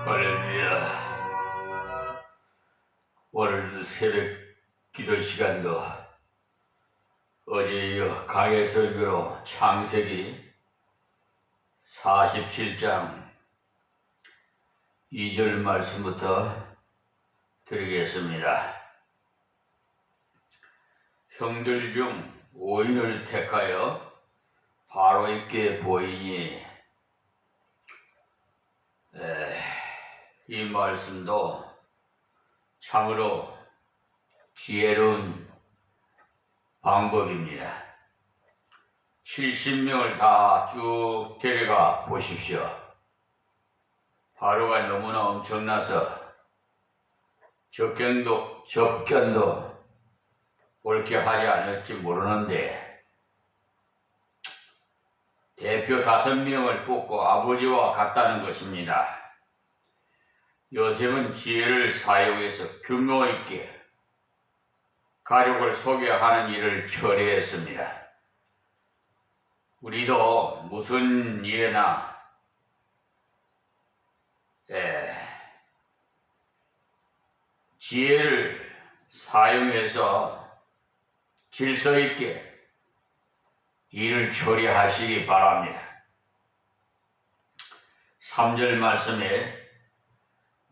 할렐루야. 오늘 새벽 기도 시간도 어제 이어 강해 설교로 창세기 47장 2절 말씀부터 드리겠습니다. 형들 중 5인을 택하여 바로에게 보이니, 이 말씀도 참으로 지혜로운 방법입니다. 70명을 다 쭉 데려가 보십시오. 바로가 너무나 엄청나서 접견도 옳게 하지 않을지 모르는데, 대표 5명을 뽑고 아버지와 같다는 것입니다. 요셉은 지혜를 사용해서 규모 있게 가족을 소개하는 일을 처리했습니다. 우리도 무슨 일에나 지혜를 사용해서 질서 있게 일을 처리하시기 바랍니다. 3절 말씀에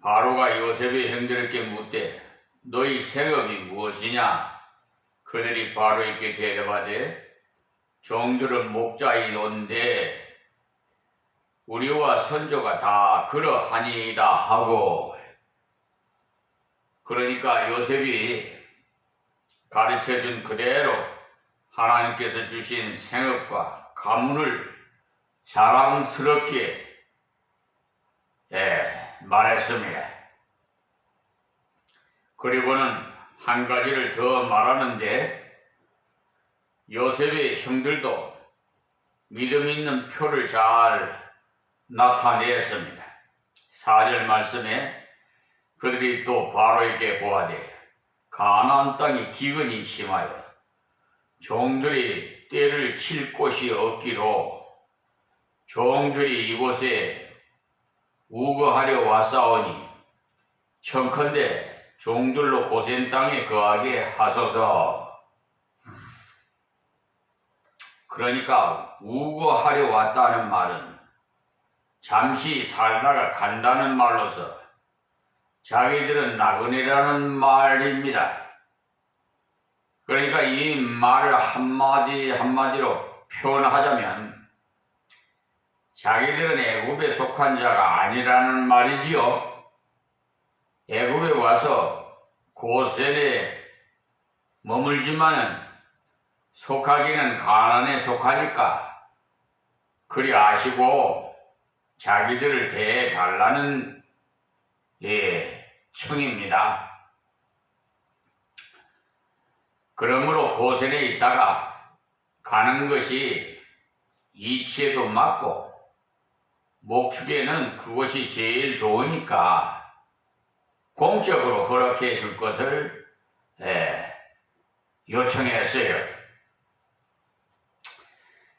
바로가 요셉의 형들에게 묻되 너희 생업이 무엇이냐? 그들이 바로에게 대답하되 종들은 목자이논데 우리와 선조가 다 그러하니이다 하고, 그러니까 요셉이 가르쳐준 그대로 하나님께서 주신 생업과 가문을 자랑스럽게 말했습니다. 그리고는 한 가지를 더 말하는데, 요셉의 형들도 믿음 있는 표를 잘 나타냈습니다. 4절 말씀에 그들이 또 바로에게 보아되 가나안 땅이 기근이 심하여 종들이 때를 칠 곳이 없기로 종들이 이곳에 우거하려 왔사오니 청컨대 종들로 고센 땅에 거하게 하소서. 그러니까 우거하려 왔다는 말은 잠시 살다가 간다는 말로서 자기들은 나그네라는 말입니다. 그러니까 이 말을 한마디로 표현하자면 자기들은 애굽에 속한 자가 아니라는 말이지요. 애굽에 와서 고센에 머물지만은 속하기는 가나안에 속하니까 그리 아시고 자기들을 대해달라는 청입니다. 그러므로 고센에 있다가 가는 것이 이치에도 맞고 목축에는 그것이 제일 좋으니까 공적으로 허락해 줄 것을 요청했어요.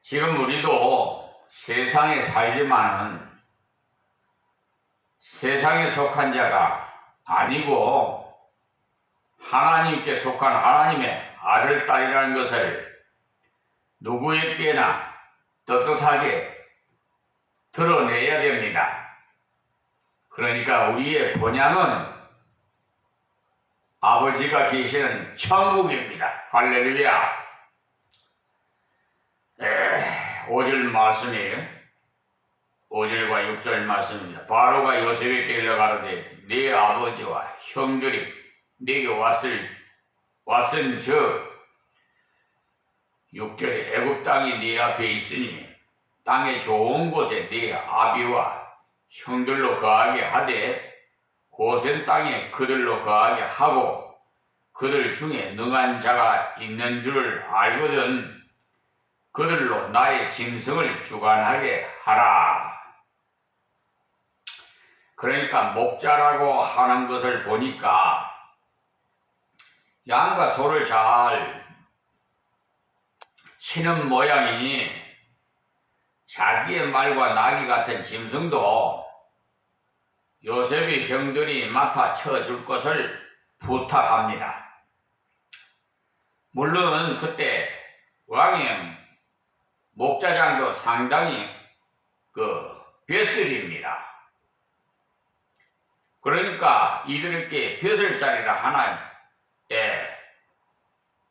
지금 우리도 세상에 살지만은 세상에 속한 자가 아니고 하나님께 속한 하나님의 아들, 딸이라는 것을 누구에게나 떳떳하게 드러내야 됩니다. 그러니까 우리의 본향은 아버지가 계시는 천국입니다. 할렐루야. 5절 말씀이에요. 5절과 6절 말씀입니다. 바로가 요셉에게 일러가로되 네 아버지와 형들이 네게 왔은 저 6절에 애굽 땅이 네 앞에 있으니 땅의 좋은 곳에 네 아비와 형들로 거하게 하되 고센 땅에 그들로 거하게 하고 그들 중에 능한 자가 있는 줄을 알거든 그들로 나의 짐승을 주관하게 하라. 그러니까 목자라고 하는 것을 보니까 양과 소를 잘 치는 모양이니 자기의 말과 나귀 같은 짐승도 요셉의 형들이 맡아 쳐줄 것을 부탁합니다. 물론 그때 왕의 목자장도 상당히 벼슬입니다. 그러니까 이들에게 벼슬자리를 하나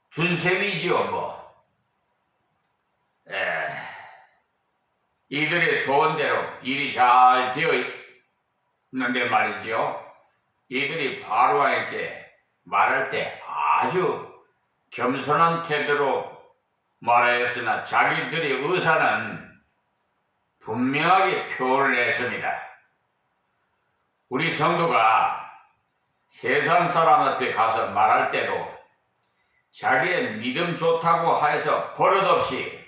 준 셈이지요, 뭐. 이들의 소원대로 일이 잘 되어 있는데 말이죠. 이들이 바로왕에게 말할 때 아주 겸손한 태도로 말하였으나 자기들의 의사는 분명하게 표현을 했습니다. 우리 성도가 세상 사람 앞에 가서 말할 때도 자기의 믿음 좋다고 해서 버릇없이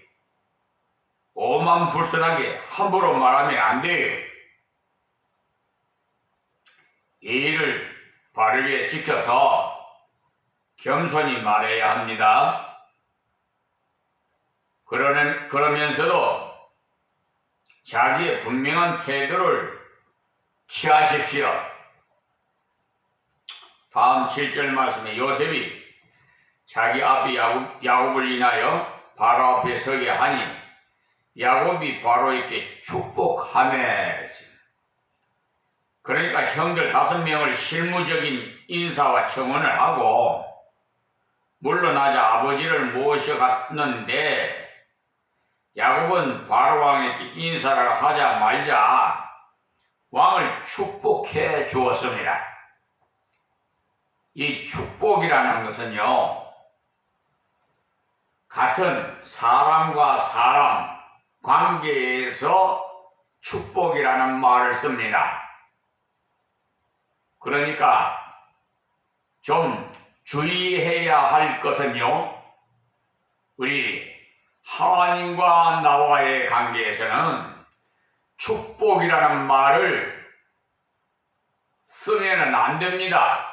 오만불선하게 함부로 말하면 안 돼요. 예의를 바르게 지켜서 겸손히 말해야 합니다. 그러면서도 자기의 분명한 태도를 취하십시오. 다음 7절 말씀에 요셉이 자기 아비 야곱을 인하여 바로 앞에 서게 하니 야곱이 바로에게 축복하매. 그러니까 형들 5명을 실무적인 인사와 청원을 하고 물러나자 아버지를 모셔갔는데 야곱은 바로왕에게 인사를 하자 말자 왕을 축복해 주었습니다. 이 축복이라는 것은요, 같은 사람과 사람 관계에서 축복이라는 말을 씁니다. 그러니까 좀 주의해야 할 것은요, 우리 하나님과 나와의 관계에서는 축복이라는 말을 쓰면 안 됩니다.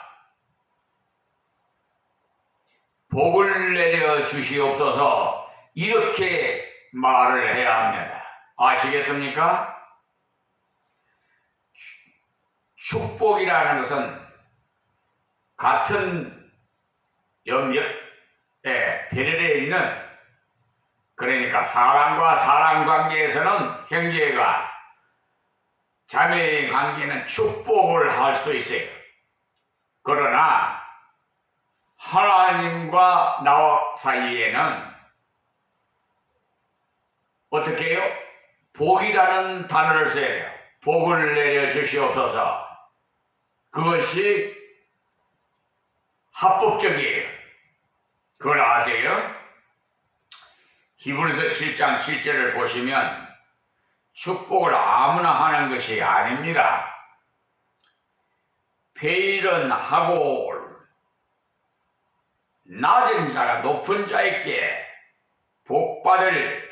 복을 내려 주시옵소서 이렇게 말을 해야 합니다. 아시겠습니까? 축복이라는 것은 같은 배려에 있는, 그러니까 사람과 사람 관계에서는 형제가, 자매의 관계는 축복을 할 수 있어요. 그러나 하나님과 나 사이에는 어떻게 해요? 복이라는 단어를 써야 돼요. 복을 내려 주시옵소서. 그것이 합법적이에요. 그걸 아세요? 히브리서 7장 7절을 보시면 축복을 아무나 하는 것이 아닙니다. 베일은 하고 낮은 자가 높은 자에게 복받을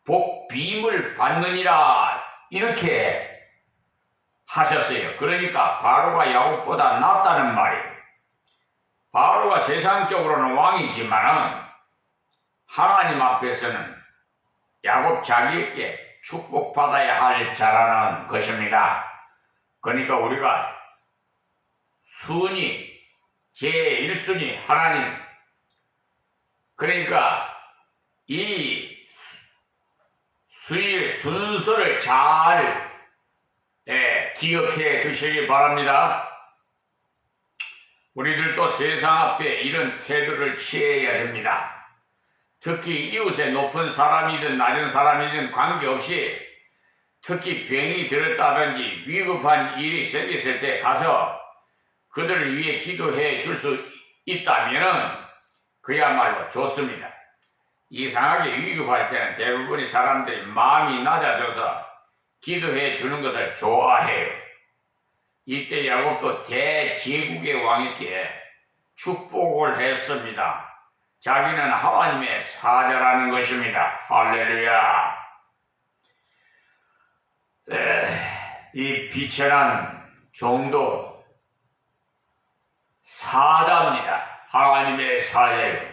복빔을 받느니라 이렇게 하셨어요. 그러니까 바로가 야곱보다 낫다는 말이에요. 바로가 세상적으로는 왕이지만 하나님 앞에서는 야곱 자기에게 축복받아야 할 자라는 것입니다. 그러니까 우리가 순위 제1순위 하나님, 그러니까 이 순서를 잘 기억해 두시기 바랍니다. 우리들도 세상 앞에 이런 태도를 취해야 됩니다. 특히 이웃에 높은 사람이든 낮은 사람이든 관계없이, 특히 병이 들었다든지 위급한 일이 생겼을 때 가서 그들을 위해 기도해 줄 수 있다면 그야말로 좋습니다. 이상하게 위급할 때는 대부분의 사람들이 마음이 낮아져서 기도해 주는 것을 좋아해요. 이때 야곱도 대제국의 왕에게 축복을 했습니다. 자기는 하나님의 사자라는 것입니다. 할렐루야. 이 비천한 종도 사자입니다. 하나님의 사자예요.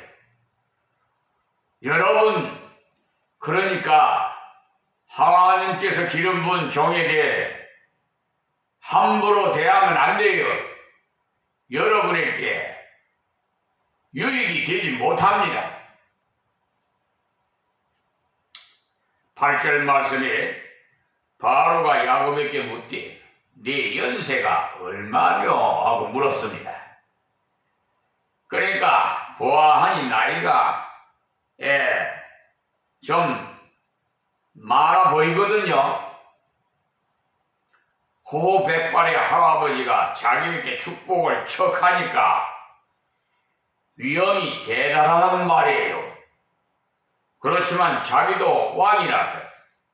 여러분, 그러니까 하나님께서 기름 부은 종에게 함부로 대하면 안 돼요. 여러분에게 유익이 되지 못합니다. 8절 말씀에 바로가 야곱에게 묻되 네 연세가 얼마며 하고 물었습니다. 그러니까 보아하니 나이가 좀 많아 보이거든요. 호백발의 할아버지가 자기에게 축복을 척하니까 위험이 대단하다는 말이에요. 그렇지만 자기도 왕이라서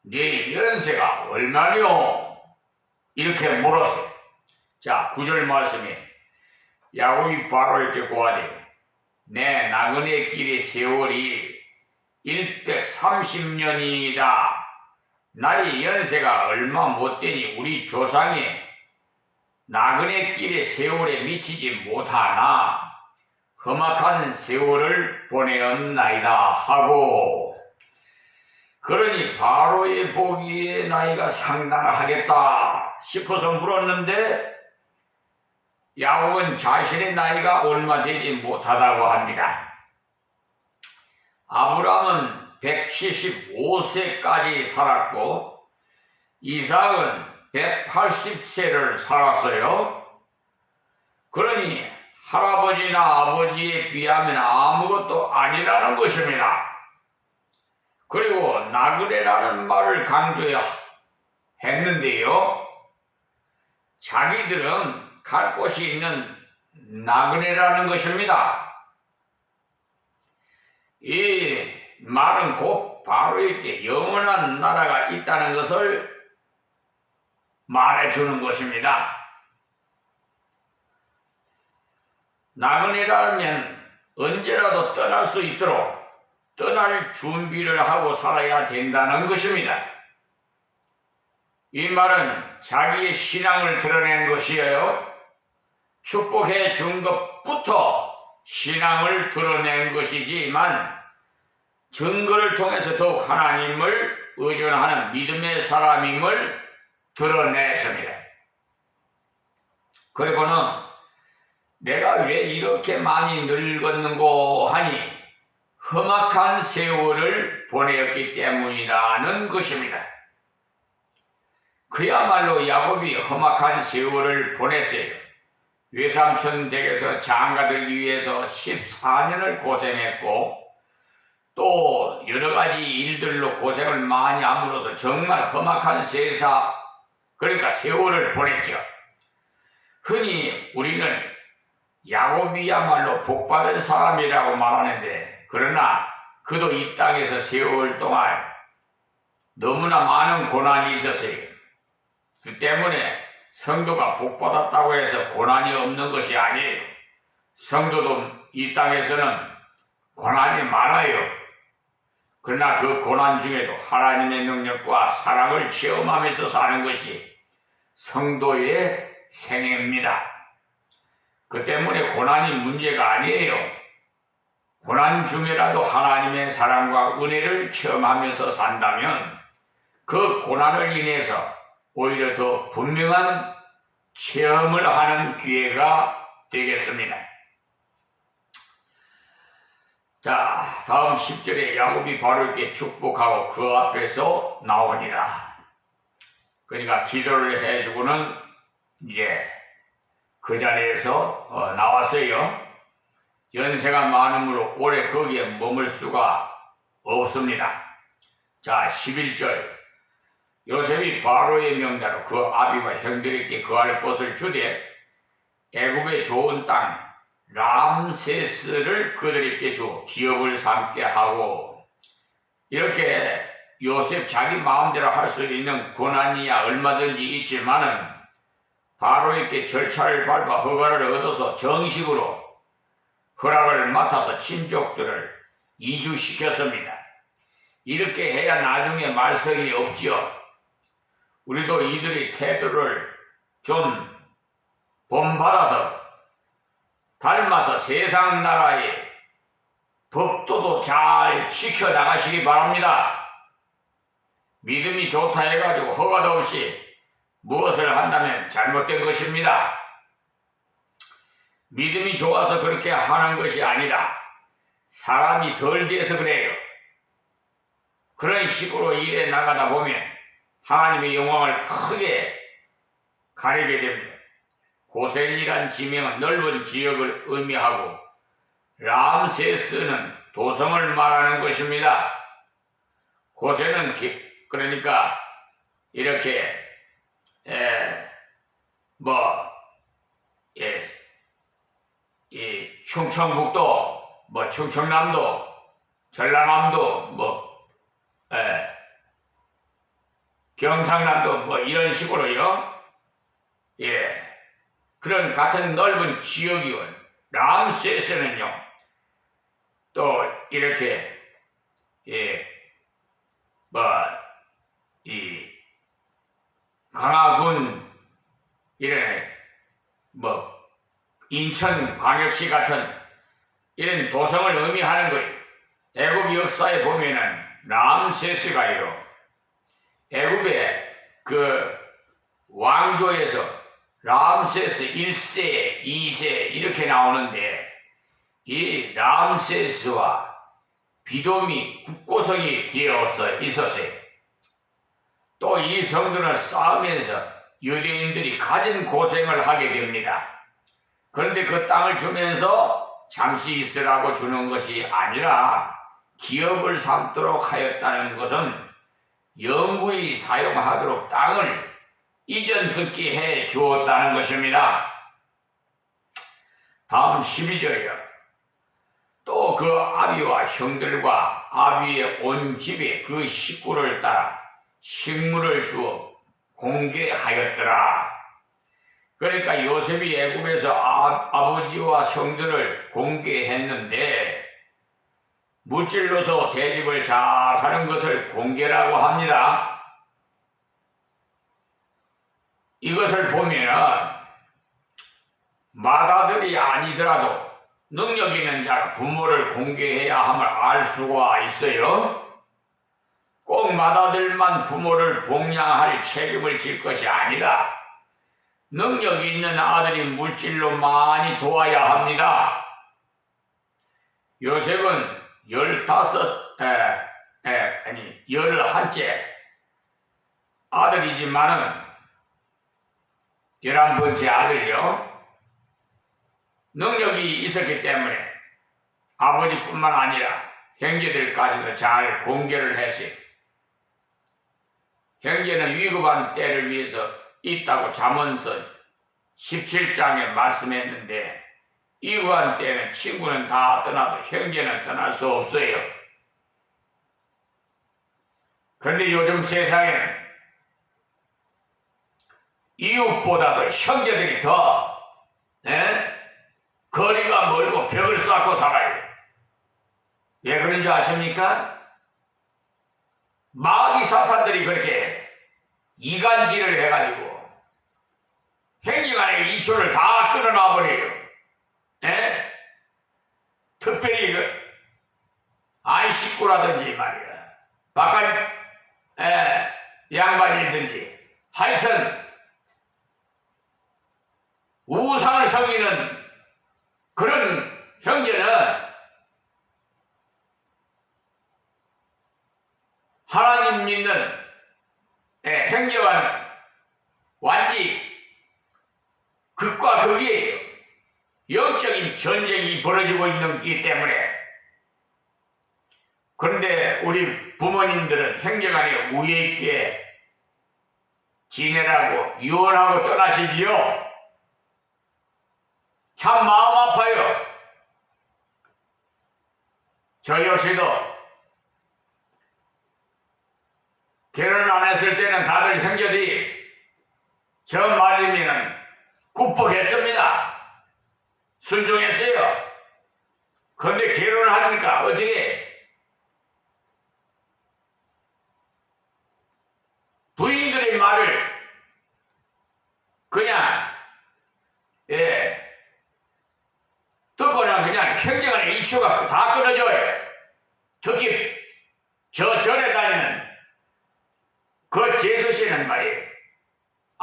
네 연세가 얼마뇨? 이렇게 물었어요. 자, 9절 말씀에 야곱이 바로에게 고하되 내 나그네 길의 세월이 130년이다. 나의 연세가 얼마 못되니 우리 조상의 나그네 길의 세월에 미치지 못하나 험악한 세월을 보내었나이다 하고, 그러니 바로의 보기에 나이가 상당하겠다 싶어서 물었는데 야곱은 자신의 나이가 얼마 되지 못하다고 합니다. 아브라함은 175세까지 살았고 이삭은 180세를 살았어요. 그러니 할아버지나 아버지에 비하면 아무것도 아니라는 것입니다. 그리고 나그네라는 말을 강조했는데요. 자기들은 갈 곳이 있는 나그네라는 것입니다. 이 말은 곧 바로에게 영원한 나라가 있다는 것을 말해주는 것입니다. 나그네라면 언제라도 떠날 수 있도록 떠날 준비를 하고 살아야 된다는 것입니다. 이 말은 자기의 신앙을 드러낸 것이에요. 축복해 준 것부터 신앙을 드러낸 것이지만 증거를 통해서 더욱 하나님을 의존하는 믿음의 사람임을 드러냈습니다. 그리고는 내가 왜 이렇게 많이 늙었는고 하니 험악한 세월을 보내었기 때문이라는 것입니다. 그야말로 야곱이 험악한 세월을 보냈어요. 외삼촌 댁에서 장가들기 위해서 14년을 고생했고 또 여러가지 일들로 고생을 많이 함으로써 정말 험악한 그러니까 세월을 보냈죠. 흔히 우리는 야곱이야말로 복받은 사람이라고 말하는데, 그러나 그도 이 땅에서 세월 동안 너무나 많은 고난이 있었어요. 그 때문에 성도가 복받았다고 해서 고난이 없는 것이 아니에요. 성도도 이 땅에서는 고난이 많아요. 그러나 그 고난 중에도 하나님의 능력과 사랑을 체험하면서 사는 것이 성도의 생애입니다. 그 때문에 고난이 문제가 아니에요. 고난 중에라도 하나님의 사랑과 은혜를 체험하면서 산다면 그 고난을 인해서 오히려 더 분명한 체험을 하는 기회가 되겠습니다. 자, 다음 10절에 야곱이 바로에게 축복하고 그 앞에서 나오니라. 그러니까 기도를 해주고는 이제 그 자리에서 나왔어요. 연세가 많으므로 오래 거기에 머물 수가 없습니다. 자, 11절. 요셉이 바로의 명대로 그 아비와 형들에게 거할 곳을 주되 애굽의 좋은 땅 람세스를 그들에게 주 기업을 삼게 하고, 이렇게 요셉 자기 마음대로 할 수 있는 고난이야 얼마든지 있지만은 바로에게 절차를 밟아 허가를 얻어서 정식으로 허락을 맡아서 친족들을 이주시켰습니다. 이렇게 해야 나중에 말썽이 없지요. 우리도 이들의 태도를 좀 본받아서 닮아서 세상 나라의 법도도 잘 지켜나가시기 바랍니다. 믿음이 좋다 해가지고 허가도 없이 무엇을 한다면 잘못된 것입니다. 믿음이 좋아서 그렇게 하는 것이 아니라 사람이 덜 돼서 그래요. 그런 식으로 일해 나가다 보면 하나님의 영광을 크게 가리게 됩니다. 고센이란 지명은 넓은 지역을 의미하고 람세스는 도성을 말하는 것입니다. 고센은 그러니까 이렇게 이 충청북도, 충청남도, 전라남도, 경상남도 이런 식으로요. 그런 같은 넓은 지역이요. 람세스는요. 또 이렇게 이 강화군 이런 인천광역시 같은 이런 도성을 의미하는 거예요. 애굽 역사에 보면은 람세스가요. 애굽의 그 왕조에서 람세스 1세, 2세 이렇게 나오는데 이 람세스와 비돔이 국고성이 되어서 있었어요. 또 이 성들을 쌓으면서 유대인들이 가진 고생을 하게 됩니다. 그런데 그 땅을 주면서 잠시 있으라고 주는 것이 아니라 기업을 삼도록 하였다는 것은 영구히 사용하도록 땅을 이전 듣게 해 주었다는 것입니다. 다음 12절이요. 또 그 아비와 형들과 아비의 온 집에 그 식구를 따라 식물을 주어 공개하였더라. 그러니까 요셉이 애굽에서 아버지와 형들을 공개했는데 무찔러서 대집을 잘 하는 것을 공개라고 합니다. 이것을 보면은 맏아들이 아니더라도 능력 있는 자가 부모를 공개해야 함을 알 수가 있어요. 꼭 맏아들만 부모를 봉양할 책임을 질 것이 아니라 능력 있는 아들이 물질로 많이 도와야 합니다. 요셉은 11째 아들이지만은 11번째 아들이요. 능력이 있었기 때문에 아버지뿐만 아니라 형제들까지도 잘 공개를 했어요. 형제는 위급한 때를 위해서 있다고 잠언서 17장에 말씀했는데 위급한 때는 친구는 다 떠나도 형제는 떠날 수 없어요. 그런데 요즘 세상에는 이웃보다도 형제들이 더 거리가 멀고 벽을 쌓고 살아요. 왜 그런지 아십니까? 마귀 사탄들이 그렇게 이간질을 해가지고 형제간의 이초를 다 끊어놔버려요. 특별히 안식구라든지 말이야, 바깥 양반이든지 하여튼 우상을 섬기는 그런 형제는 하나님 믿는 형제와는 완전히 극과 극이에요. 영적인 전쟁이 벌어지고 있는 기 때문에. 그런데 우리 부모님들은 형제간에 우애 있게 지내라고 유언하고 떠나시지요. 참 마음 아파요. 저 역시도 결혼 안 했을 때는 다들 형제들이 저 말이면은 굽벅했습니다. 순종했어요. 그런데 결혼을 하니까 어떻게 부인들의 말을 그냥 듣고는 그냥 형제간의 이슈가 다 끊어져요. 특히 저 절에 다니는 그 제수씨는 말이에요.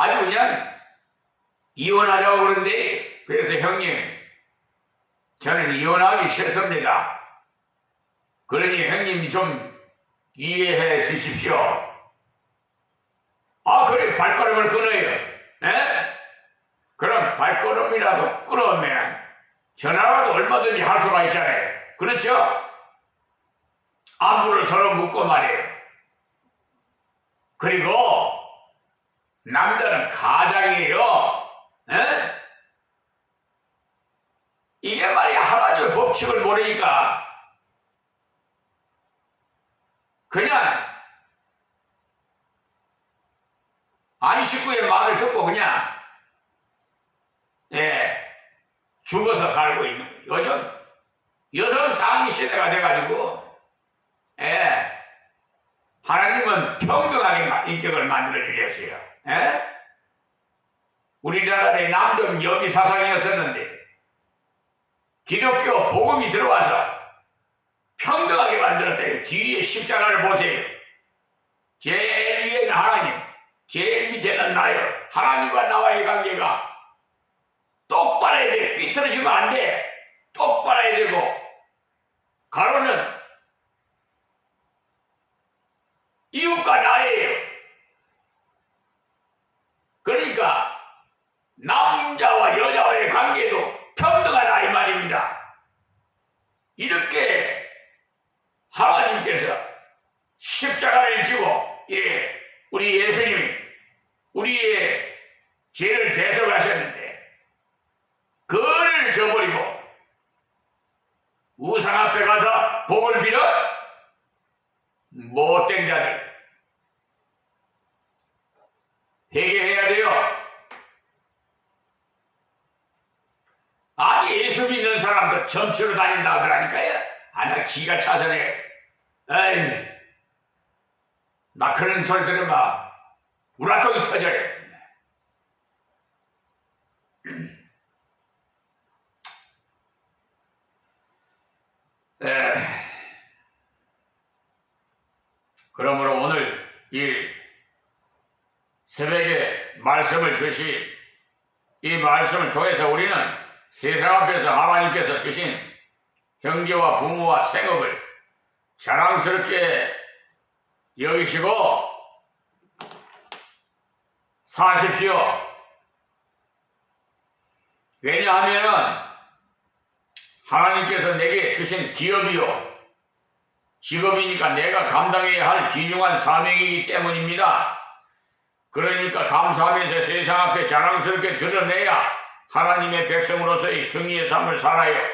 아주 그냥 이혼하자고 그러는데, 그래서 형님, 저는 이혼하기 싫습니다. 그러니 형님 좀 이해해 주십시오. 아, 그래, 발걸음을 끊어요. 에? 그럼 발걸음이라도 끊으면 전화라도 얼마든지 할 수가 있잖아요. 그렇죠? 안부를 서로 묻고 말이에요. 그리고 남자는 가장이에요. 에? 이게 말이야, 하나님의 법칙을 모르니까 그냥 안식구의 말을 듣고 그냥 죽어서 살고 있는, 요즘 여성 상위 시대가 돼가지고 하나님은 평등하게 인격을 만들어 주셨어요. 우리나라에 남좀 여기 사상이었었는데 기독교 복음이 들어와서 평등하게 만들었대요. 뒤에 십자가를 보세요. 제일 위에는 하나님, 제일 밑에는 나요. 하나님과 나와의 관계가 똑바라야 돼. 삐뚤어지면 안 돼. 똑바라야 되고, 가로는 이웃과 나예요. 그러니까 남자와 여자와의 관계도 평등하다 이 말입니다. 이렇게 하나님께서 십자가를 지고 우리 예수님이 우리의 죄를 대속하셨는데 그를 저버리고 우상 앞에 가서 복을 빌어 못된 자들 회개해야 돼요. 아니, 예수 믿는 사람도 점치러 다닌다 하더라니까요. 나 기가 차서네. 에이, 나 그런 소리 들으면 우라통이 터져요. 그러므로 오늘 이 새벽에 말씀을 주신 이 말씀을 통해서 우리는 세상 앞에서 하나님께서 주신 형제와 부모와 생업을 자랑스럽게 여기시고 사십시오. 왜냐하면 하나님께서 내게 주신 기업이요, 직업이니까 내가 감당해야 할 귀중한 사명이기 때문입니다. 그러니까 감사하면서 세상 앞에 자랑스럽게 드러내야 하나님의 백성으로서의 승리의 삶을 살아요.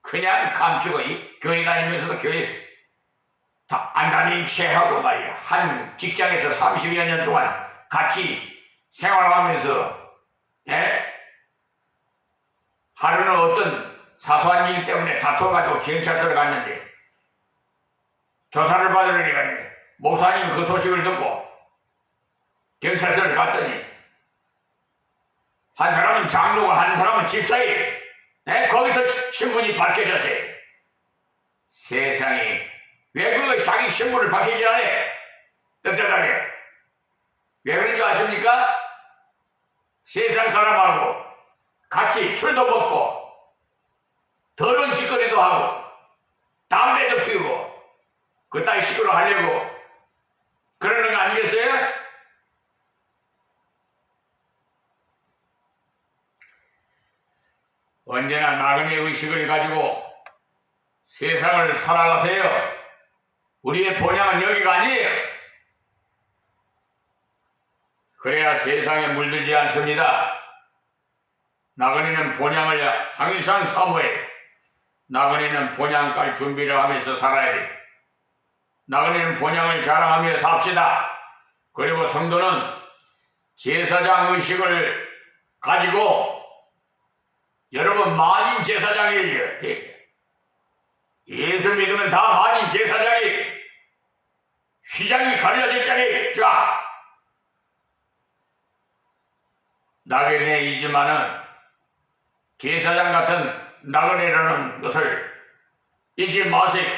그냥 감추고 교회 다니면서도 교회 다 안 다닌 채 하고 말이야. 한 직장에서 30여 년 동안 같이 생활하면서 하루는 어떤 사소한 일 때문에 다퉈가지고 경찰서를 갔는데 조사를 받으려니까 목사님 그 소식을 듣고 경찰서를 갔더니 한 사람은 장로고 한 사람은 집사예요. 거기서 신분이 밝혀졌어요. 세상에 왜 그 자기 신분을 밝히지 않아? 떳떳하게. 왜 그런지 아십니까? 세상 사람하고 같이 술도 먹고 더러운 짓거리도 하고 담배도 피우고 그따위 식으로 하려고 그러는 거 아니겠어요? 언제나 나그네 의식을 가지고 세상을 살아가세요. 우리의 본향은 여기가 아니에요. 그래야 세상에 물들지 않습니다. 나그네는 본향을 항상 사모해요. 나그네는 본향 깔 준비를 하면서 살아야 돼요. 나그네는 본향을 자랑하며 삽시다. 그리고 성도는 제사장 의식을 가지고 여러분 만인 제사장이에요. 예수 믿으면 다 만인 제사장이에요. 휘장이 갈려져 있잖아요. 쫙. 나그네이지만은 제사장 같은 나그네라는 것을 잊지 마세요.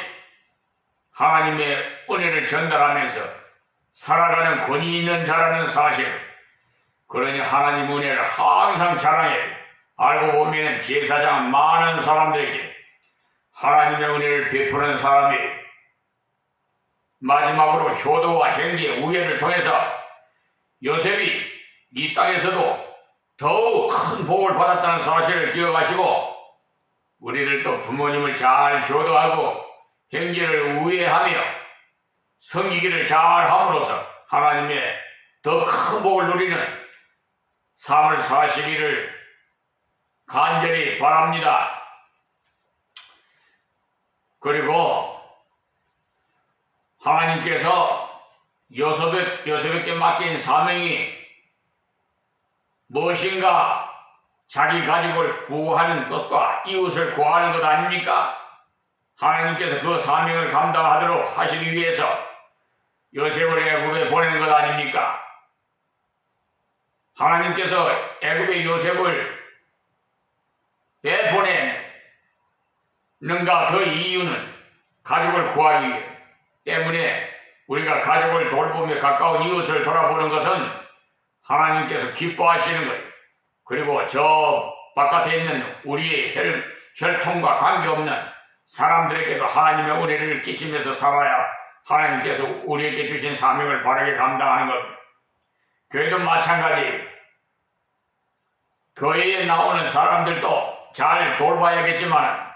하나님의 은혜를 전달하면서 살아가는 권위 있는 자라는 사실, 그러니 하나님 은혜를 항상 자랑해. 알고 보면 제사장 많은 사람들에게 하나님의 은혜를 베푸는 사람이 마지막으로 효도와 형제의 우애를 통해서 요셉이 이 땅에서도 더욱 큰 복을 받았다는 사실을 기억하시고 우리들도 부모님을 잘 효도하고 형제를 우애하며 섬기기를 잘 함으로써 하나님의 더 큰 복을 누리는 삶을 사시기를 간절히 바랍니다. 그리고 하나님께서 요셉에게 맡긴 사명이 무엇인가? 자기 가족을 구하는 것과 이웃을 구하는 것 아닙니까? 하나님께서 그 사명을 감당하도록 하시기 위해서 요셉을 애굽에 보내는 것 아닙니까? 하나님께서 애굽에 요셉을 왜 보내는가? 그 이유는 가족을 구하기 때문에 우리가 가족을 돌보며 가까운 이웃을 돌아보는 것은 하나님께서 기뻐하시는 거예요. 그리고 저 바깥에 있는 우리의 혈통과 관계없는 사람들에게도 하나님의 은혜를 끼치면서 살아야 하나님께서 우리에게 주신 사명을 바르게 감당하는 겁니다. 교회도 마찬가지. 교회에 나오는 사람들도 잘 돌봐야겠지만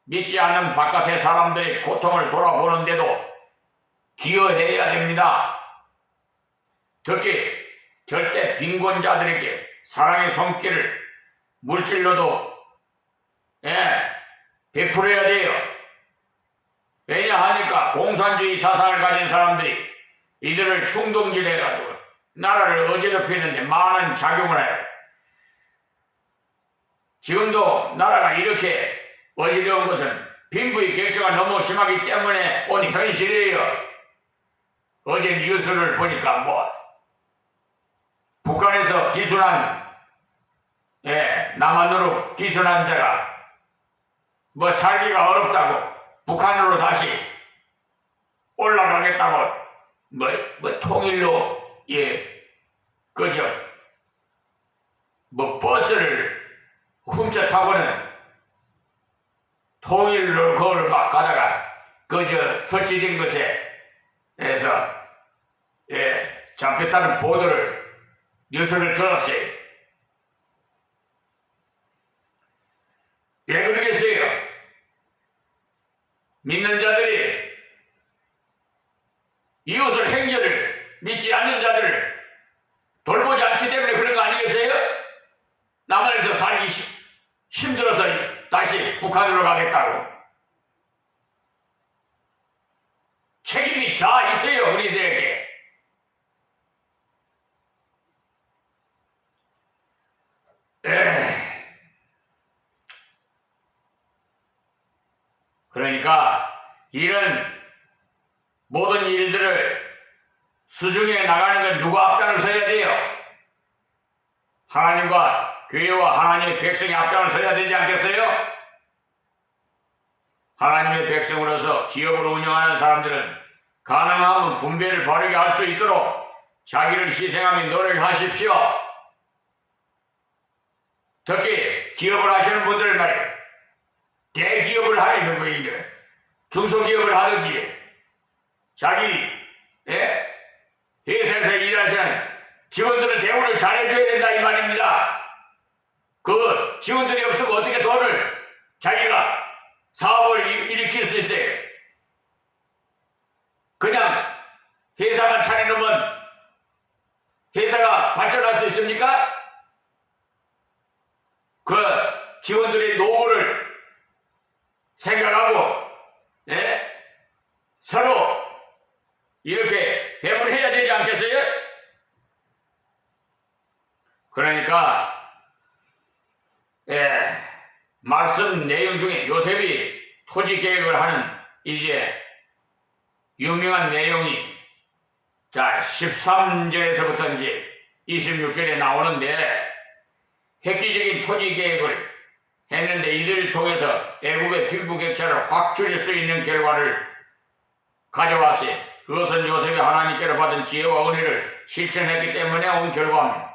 믿지 않는 바깥의 사람들의 고통을 돌아보는데도 기여해야 됩니다. 특히 절대 빈곤자들에게 사랑의 손길을 물질로도 베풀어야 돼요. 왜냐하니까 공산주의 사상을 가진 사람들이 이들을 충동질해가지고 나라를 어지럽히는데 많은 작용을 해요. 지금도 나라가 이렇게 어지러운 것은 빈부의 격차가 너무 심하기 때문에 온 현실이에요. 어제 뉴스를 보니까 북한에서 기순한 남한으로 기순한 자가 살기가 어렵다고 북한으로 다시 올라가겠다고 통일로 그저 버스를 훔쳐 타고는 통일로 그걸 막 가다가 그저 설치된 것에 해서 잡혔다는 보도를 뉴스를 들었어요. 왜 그러겠어요? 믿는 자들이 이웃을 형제를 믿지 않는 자들을 돌보지 않기 때문에 그런 거 아니겠어요? 남한에서 살기 힘들어서 다시 북한으로 가겠다고. 책임이 다 있어요, 우리들에게. 그러니까 이런 모든 일들을 수중에 나가는 건 누가 앞장을 서야 돼요? 하나님과 교회와 하나님의 백성이 앞장을 서야 되지 않겠어요? 하나님의 백성으로서 기업을 운영하는 사람들은 가능하면 분배를 바르게 할 수 있도록 자기를 희생하며 노력하십시오. 특히 기업을 하시는 분들 말이에요. 대기업을 하시는 분이죠. 중소기업을 하든지 자기 회사에서 일하시는 직원들은 대우를 잘해줘야 된다 이 말입니다. 그 직원들이 없으면 어떻게 돈을 자기가 사업을 일으킬 수 있어요? 그냥 회사만 차려놓으면 회사가 발전할 수 있습니까? 그 직원들의 노후를 생각하고 서로 이렇게 배분해야 되지 않겠어요? 그러니까 말씀 내용 중에 요셉이 토지 계획을 하는 이제 유명한 내용이 13절에서부터 이제 26절에 나오는데 획기적인 토지 계획을 했는데 이들을 통해서 애국의 빈부격차를 확 줄일 수 있는 결과를 가져왔어요. 그것은 요셉이 하나님께로 받은 지혜와 은혜를 실천했기 때문에 온 결과입니다.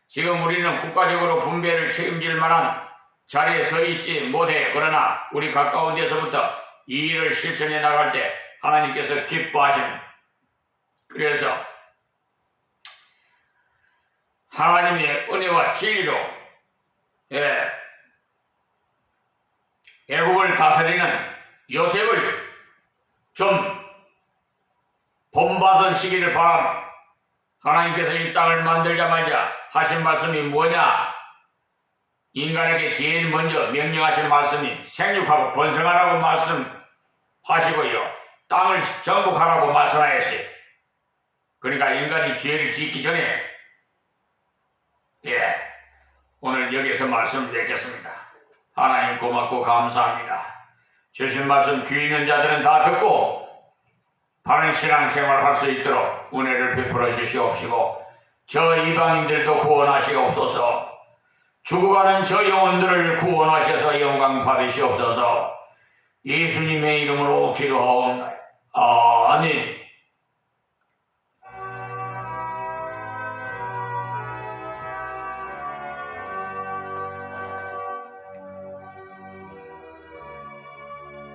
지금 우리는 국가적으로 분배를 책임질 만한 자리에 서 있지 못해. 그러나 우리 가까운 데서부터 이 일을 실천해 나갈 때 하나님께서 기뻐하십니다. 그래서 하나님의 은혜와 진리로 애국을 다스리는 요셉을 좀 본받은 시기를 바랍니다. 하나님께서 이 땅을 만들자마자 하신 말씀이 뭐냐? 인간에게 제일 먼저 명령하신 말씀이 생육하고 번성하라고 말씀하시고요. 땅을 정복하라고 말씀하였어요. 그러니까 인간이 죄를 짓기 전에 오늘 여기서 말씀을 맺겠습니다. 하나님 고맙고 감사합니다. 주신 말씀 귀 있는 자들은 다 듣고 바른 신앙생활 할 수 있도록 은혜를 베풀어 주시옵시고 저 이방인들도 구원하시옵소서. 죽어가는 저 영혼들을 구원하셔서 영광 받으시옵소서. 예수님의 이름으로 기도하옵나이다. 아멘.